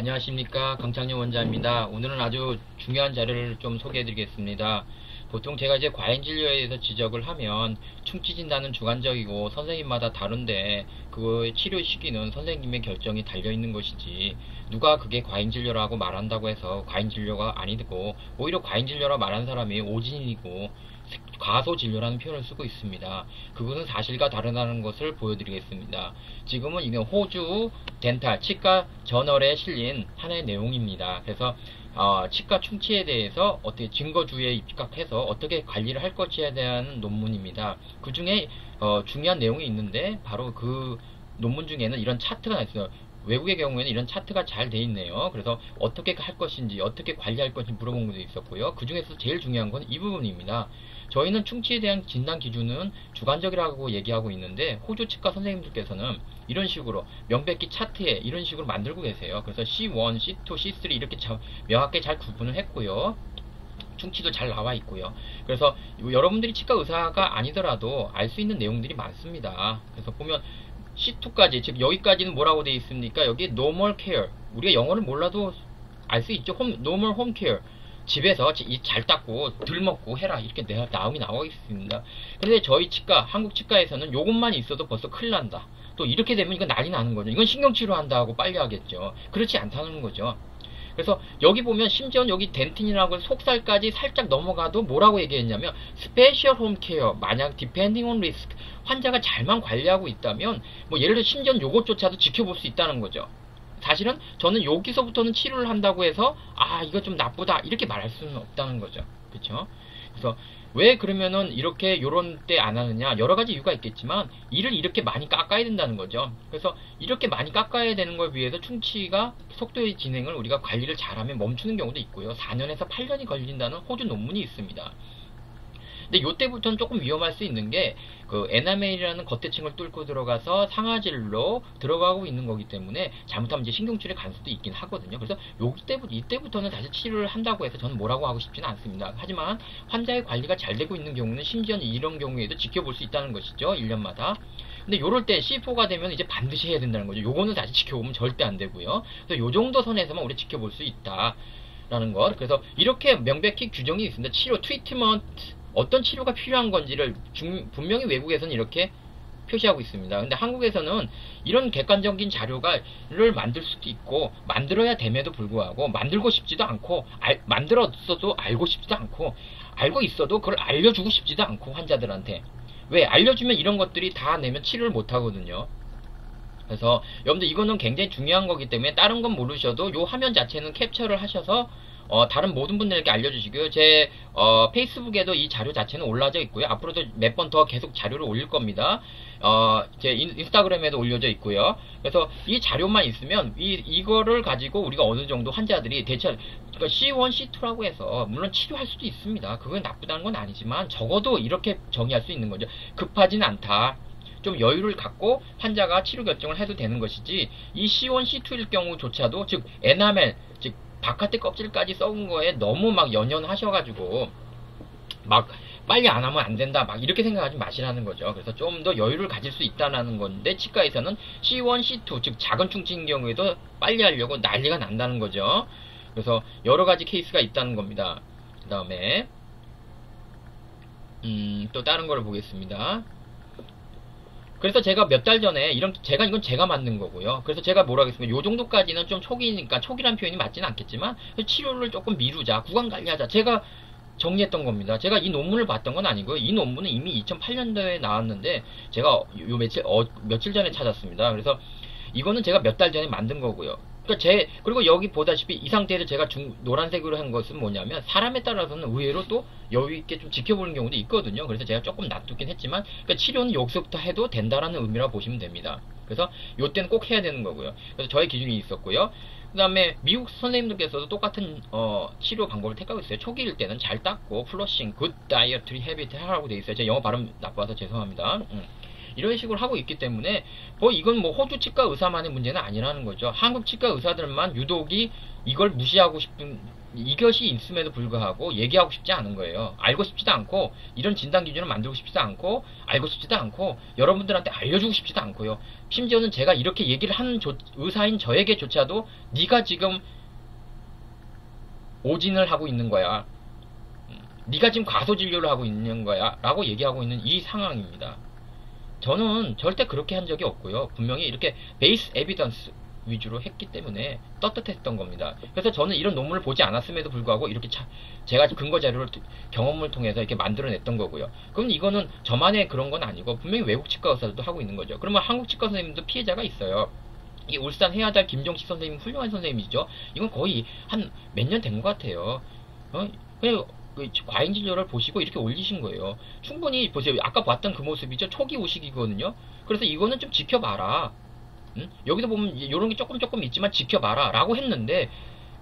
안녕하십니까, 강창렬 원장입니다. 오늘은 아주 중요한 자료를 좀 소개해 드리겠습니다. 보통 제가 이제 과잉 진료에 대해서 지적을 하면 충치 진단은 주관적이고 선생님마다 다른데 그 치료 시기는 선생님의 결정이 달려 있는 것이지, 누가 그게 과잉 진료라고 말한다고 해서 과잉 진료가 아니고, 오히려 과잉 진료라 말하는 사람이 오진이고 과소 진료라는 표현을 쓰고 있습니다. 그것은 사실과 다르다는 것을 보여드리겠습니다. 지금은 이게 호주 덴탈 치과 저널에 실린 하나의 내용입니다. 그래서 치과 충치에 대해서 어떻게 증거주의에 입각해서 어떻게 관리를 할 것에 대한 논문입니다. 그 중에 중요한 내용이 있는데, 바로 그 논문 중에는 이런 차트가 있어요. 외국의 경우에는 이런 차트가 잘 돼 있네요. 그래서 어떻게 할 것인지, 어떻게 관리할 것인지 물어본 것도 있었고요. 그 중에서 제일 중요한 건 이 부분입니다. 저희는 충치에 대한 진단 기준은 주관적이라고 얘기하고 있는데, 호주 치과 선생님들께서는 이런 식으로 명백히 차트에 이런 식으로 만들고 계세요. 그래서 C1, C2, C3 이렇게 명확하게 잘 구분을 했고요. 충치도 잘 나와 있고요. 그래서 여러분들이 치과 의사가 아니더라도 알 수 있는 내용들이 많습니다. 그래서 보면 C2까지, 즉 여기까지는 뭐라고 되어 있습니까? 여기 normal care, 우리가 영어를 몰라도 알 수 있죠. normal home care, 집에서 잘 닦고 덜 먹고 해라, 이렇게 나오긴 나와 있습니다. 그런데 저희 치과, 한국 치과에서는 요것만 있어도 벌써 큰일 난다, 또 이렇게 되면 이건 난리 나는 거죠. 이건 신경치료한다 하고 빨리 하겠죠. 그렇지 않다는 거죠. 그래서 여기 보면 심지어 여기 덴틴이라고 속살까지 살짝 넘어가도 뭐라고 얘기했냐면 스페셜 홈케어, 만약 디펜딩 온 리스크, 환자가 잘만 관리하고 있다면 뭐 예를 들어 심지어 요것조차도 지켜볼 수 있다는 거죠. 사실은 저는 여기서부터는 치료를 한다고 해서 이거 좀 나쁘다 이렇게 말할 수는 없다는 거죠. 그렇죠? 그래서 왜 그러면은 이렇게 요런 때 안 하느냐, 여러 가지 이유가 있겠지만 이를 이렇게 많이 깎아야 된다는 거죠. 그래서 이렇게 많이 깎아야 되는 걸 위해서 충치가 속도의 진행을 우리가 관리를 잘하면 멈추는 경우도 있고요. 4년에서 8년이 걸린다는 호주 논문이 있습니다. 근데 요때부터는 조금 위험할 수 있는 게, 그 에나멜이라는 겉대층을 뚫고 들어가서 상아질로 들어가고 있는 거기 때문에 잘못하면 이제 신경줄에 갈 수도 있긴 하거든요. 그래서 이때부터는 다시 치료를 한다고 해서 저는 뭐라고 하고 싶지는 않습니다. 하지만 환자의 관리가 잘 되고 있는 경우는 심지어는 이런 경우에도 지켜볼 수 있다는 것이죠. 1년마다. 근데 요럴 때 C4가 되면 이제 반드시 해야 된다는 거죠. 요거는 다시 지켜보면 절대 안 되고요. 그래서 요 정도 선에서만 우리 지켜볼 수 있다 라는 것. 그래서 이렇게 명백히 규정이 있습니다. 치료, 트리트먼트, 어떤 치료가 필요한 건지를 분명히 외국에서는 이렇게 표시하고 있습니다. 근데 한국에서는 이런 객관적인 자료를 만들 수도 있고, 만들어야 됨에도 불구하고 만들고 싶지도 않고, 만들었어도 알고 싶지도 않고, 알고 있어도 그걸 알려주고 싶지도 않고, 환자들한테. 왜? 알려주면 이런 것들이 다 내면 치료를 못 하거든요. 그래서 여러분들 이거는 굉장히 중요한 거기 때문에 다른 건 모르셔도 요 화면 자체는 캡처를 하셔서 다른 모든 분들에게 알려주시고요. 제 페이스북에도 이 자료 자체는 올라져 있고요. 앞으로도 몇 번 더 계속 자료를 올릴 겁니다. 제 인스타그램에도 올려져 있고요. 그래서 이 자료만 있으면 이거를 가지고 우리가 어느 정도 환자들이 대처, 그러니까 C1, C2라고 해서 물론 치료할 수도 있습니다. 그건 나쁘다는 건 아니지만 적어도 이렇게 정의할 수 있는 거죠. 급하진 않다, 좀 여유를 갖고 환자가 치료 결정을 해도 되는 것이지, 이 C1, C2일 경우조차도, 즉 에나멜, 즉 바깥의 껍질까지 썩은 거에 너무 막 연연하셔가지고 막 빨리 안 하면 안 된다 막 이렇게 생각하지 마시라는 거죠. 그래서 좀 더 여유를 가질 수 있다는 건데, 치과에서는 C1, C2, 즉 작은 충치인 경우에도 빨리 하려고 난리가 난다는 거죠. 그래서 여러 가지 케이스가 있다는 겁니다. 그 다음에 또 다른 거를 보겠습니다. 그래서 제가 몇 달 전에 이건 제가 만든 거고요. 그래서 제가 뭐라 하겠습니까? 요 정도까지는 좀 초기니까, 초기란 표현이 맞지는 않겠지만 치료를 조금 미루자, 구강 관리하자, 제가 정리했던 겁니다. 제가 이 논문을 봤던 건 아니고요. 이 논문은 이미 2008년도에 나왔는데 제가 며칠 전에 찾았습니다. 그래서 이거는 제가 몇 달 전에 만든 거고요. 그러니까 그리고 여기 보다시피 이 상태에서 제가 노란색으로 한 것은 뭐냐면, 사람에 따라서는 의외로 또 여유있게 좀 지켜보는 경우도 있거든요. 그래서 제가 조금 놔두긴 했지만, 그러니까 치료는 여기서부터 해도 된다라는 의미라고 보시면 됩니다. 그래서 요때는 꼭 해야 되는 거고요. 그래서 저의 기준이 있었고요. 그 다음에 미국 선생님들께서도 똑같은 치료 방법을 택하고 있어요. 초기일 때는 잘 닦고 플러싱, 굿 다이어트리 헤비트 하라고 돼 있어요. 제 영어 발음 나빠서 죄송합니다. 이런 식으로 하고 있기 때문에 이건 뭐 호주 치과 의사만의 문제는 아니라는 거죠. 한국 치과 의사들만 유독이 이걸 무시하고 싶은 이것이 있음에도 불구하고 얘기하고 싶지 않은 거예요. 알고 싶지도 않고, 이런 진단 기준을 만들고 싶지도 않고, 알고 싶지도 않고, 여러분들한테 알려주고 싶지도 않고요. 심지어는 제가 이렇게 얘기를 하는 의사인 저에게조차도 네가 지금 오진을 하고 있는 거야, 네가 지금 과소진료를 하고 있는 거야 라고 얘기하고 있는 이 상황입니다. 저는 절대 그렇게 한 적이 없고요. 분명히 이렇게 베이스 에비던스 위주로 했기 때문에 떳떳했던 겁니다. 그래서 저는 이런 논문을 보지 않았음에도 불구하고 이렇게 제가 근거 자료를 경험을 통해서 이렇게 만들어냈던 거고요. 그럼 이거는 저만의 그런 건 아니고 분명히 외국 치과 의사들도 하고 있는 거죠. 그러면 한국 치과 선생님도 피해자가 있어요. 이 울산 해야달 김종식 선생님 훌륭한 선생님이죠. 이건 거의 한 몇 년 된 것 같아요. 그냥 과잉 진료를 보시고 이렇게 올리신 거예요. 충분히 보세요. 아까 봤던 그 모습이죠. 초기 우식이거든요. 그래서 이거는 좀 지켜봐라. 여기도 보면 이런 게 조금 있지만 지켜봐라 라고 했는데,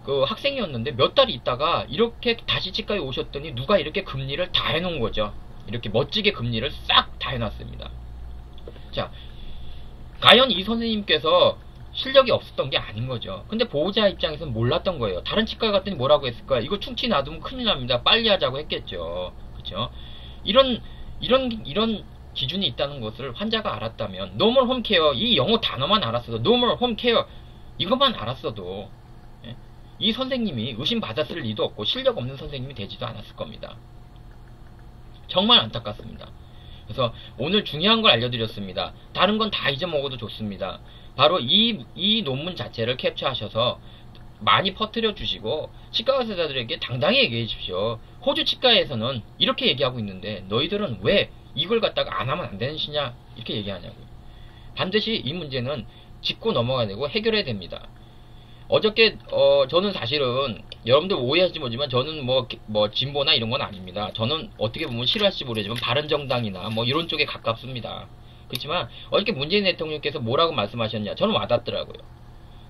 그 학생이었는데 몇 달이 있다가 이렇게 다시 치과에 오셨더니 누가 이렇게 금리를 다 해놓은 거죠. 이렇게 멋지게 금리를 싹 다 해놨습니다. 자, 과연 이 선생님께서 실력이 없었던 게 아닌 거죠. 근데 보호자 입장에서는 몰랐던 거예요. 다른 치과 갔더니 뭐라고 했을까요? 이거 충치 놔두면 큰일 납니다. 빨리 하자고 했겠죠. 그쵸? 이런 기준이 있다는 것을 환자가 알았다면, 노멀 홈케어, 이 영어 단어만 알았어도, 노멀 홈케어 이것만 알았어도 이 선생님이 의심받았을 리도 없고 실력 없는 선생님이 되지도 않았을 겁니다. 정말 안타깝습니다. 그래서 오늘 중요한 걸 알려드렸습니다. 다른 건 다 잊어먹어도 좋습니다. 바로 이 논문 자체를 캡처하셔서 많이 퍼뜨려 주시고 치과 의사들에게 당당히 얘기해 주십시오. 호주 치과에서는 이렇게 얘기하고 있는데 너희들은 왜 이걸 갖다가 안 하면 안 되는 시냐 이렇게 얘기하냐고요. 반드시 이 문제는 짚고 넘어가야 되고 해결해야 됩니다. 어저께 저는 사실은 여러분들 오해하실지 모르지만 저는 뭐 진보나 이런 건 아닙니다. 저는 어떻게 보면 싫어하실지 모르지만 바른정당이나 뭐 이런 쪽에 가깝습니다. 그렇지만 어저께 문재인 대통령께서 뭐라고 말씀하셨냐, 저는 와닿더라고요.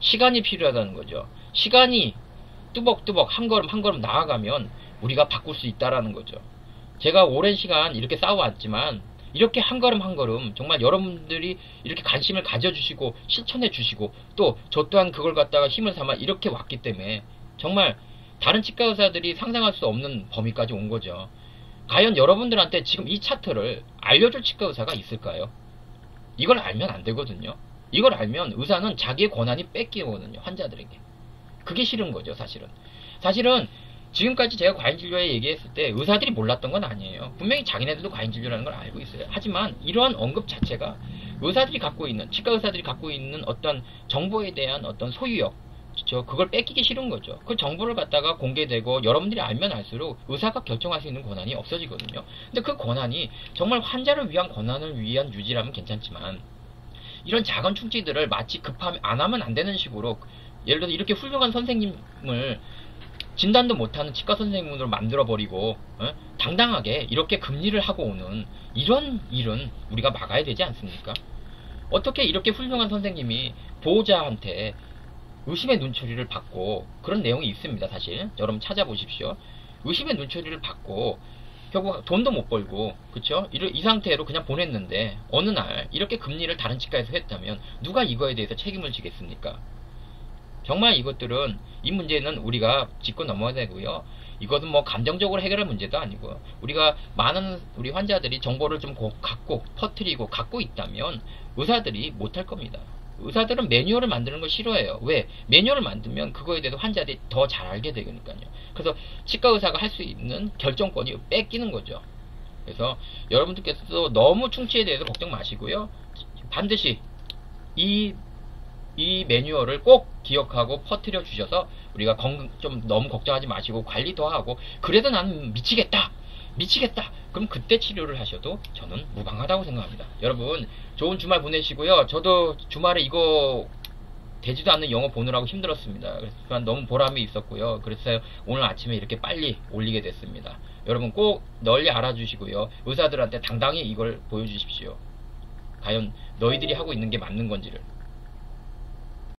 시간이 필요하다는 거죠. 시간이 뚜벅뚜벅 한 걸음 한 걸음 나아가면 우리가 바꿀 수 있다라는 거죠. 제가 오랜 시간 이렇게 싸워왔지만 이렇게 한 걸음 한 걸음 정말 여러분들이 이렇게 관심을 가져주시고 실천해 주시고 또 저 또한 그걸 갖다가 힘을 삼아 이렇게 왔기 때문에 정말 다른 치과 의사들이 상상할 수 없는 범위까지 온 거죠. 과연 여러분들한테 지금 이 차트를 알려줄 치과 의사가 있을까요? 이걸 알면 안 되거든요. 이걸 알면 의사는 자기의 권한이 뺏기거든요. 환자들에게. 그게 싫은 거죠. 사실은 지금까지 제가 과잉진료에 얘기했을 때 의사들이 몰랐던 건 아니에요. 분명히 자기네들도 과잉진료라는 걸 알고 있어요. 하지만 이러한 언급 자체가 의사들이 갖고 있는, 치과 의사들이 갖고 있는 어떤 정보에 대한 어떤 소유욕, 그걸 뺏기기 싫은 거죠. 그 정보를 갖다가 공개되고 여러분들이 알면 알수록 의사가 결정할 수 있는 권한이 없어지거든요. 근데 그 권한이 정말 환자를 위한 권한을 위한 유지라면 괜찮지만 이런 작은 충치들을 마치 급하면 안 하면 안 되는 식으로, 예를 들어서 이렇게 훌륭한 선생님을 진단도 못하는 치과 선생님으로 만들어버리고 당당하게 이렇게 금리를 하고 오는 이런 일은 우리가 막아야 되지 않습니까? 어떻게 이렇게 훌륭한 선생님이 보호자한테 의심의 눈초리를 받고, 그런 내용이 있습니다. 사실 여러분 찾아보십시오. 의심의 눈초리를 받고 결국 돈도 못 벌고, 그쵸? 이 상태로 그냥 보냈는데 어느 날 이렇게 금리를 다른 치과에서 했다면 누가 이거에 대해서 책임을 지겠습니까? 정말 이것들은, 이 문제는 우리가 짚고 넘어야 되고요. 이것은 뭐 감정적으로 해결할 문제도 아니고, 우리가 많은 우리 환자들이 정보를 좀 갖고 퍼뜨리고 갖고 있다면 의사들이 못할 겁니다. 의사들은 매뉴얼을 만드는 걸 싫어해요. 왜? 매뉴얼을 만들면 그거에 대해서 환자들이 더 잘 알게 되니까요. 그래서 치과 의사가 할 수 있는 결정권이 뺏기는 거죠. 그래서 여러분들께서도 너무 충치에 대해서 걱정 마시고요. 반드시 이 매뉴얼을 꼭 기억하고 퍼뜨려 주셔서 우리가 좀 너무 걱정하지 마시고 관리 더 하고, 그래도 나는 미치겠다 그럼 그때 치료를 하셔도 저는 무방하다고 생각합니다. 여러분 좋은 주말 보내시고요. 저도 주말에 이거 되지도 않는 영어 보느라고 힘들었습니다. 그래서 너무 보람이 있었고요. 그래서 오늘 아침에 이렇게 빨리 올리게 됐습니다. 여러분 꼭 널리 알아주시고요. 의사들한테 당당히 이걸 보여주십시오. 과연 너희들이 하고 있는 게 맞는 건지를.